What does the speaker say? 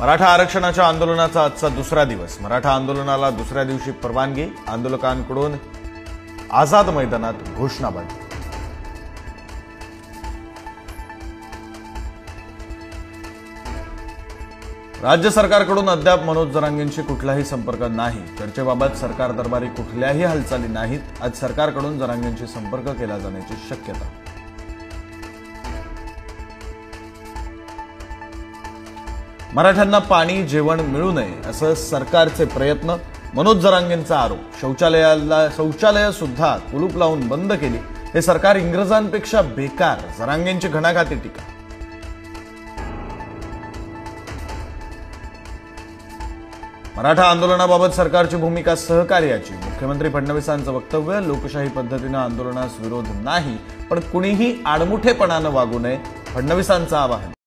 मराठा आरक्षणाच्या आंदोलनाचा आजचा दुसरा दिवस। मराठा आंदोलनाला दुसऱ्या दिवशी परवानगी। आंदोलकांकडून आझाद मैदानात घोषणाबाजी। राज्य सरकारकडून अद्याप मनोज जरांगेंशी कुठलाही संपर्क नाही। चर्चेबाबत सरकार दरबारी कुठल्याही हालचाली नाहीत। आज सरकारकडून जरांगेंशी संपर्क केला जाण्याची शक्यता। मराठ्यांना पाणी जेवण मिळू नये असं सरकारचे प्रयत्न। मनोज जरांगेंचा आरोप। शौचालय सुद्धा कुलूप लावून बंद केली। हे सरकार इंग्रजांपेक्षा बेकार। जरांगेंची घणाघाती टीका। मराठा आंदोलनाबाबत सरकारची भूमिका सहकार्याची। मुख्यमंत्री फडणवीसांचं वक्तव्य। लोकशाही पद्धतीने आंदोलनास विरोध नाही, पण कुणीही आडमुठेपणाने वागू नये। फडणवीसांचं आवाहन।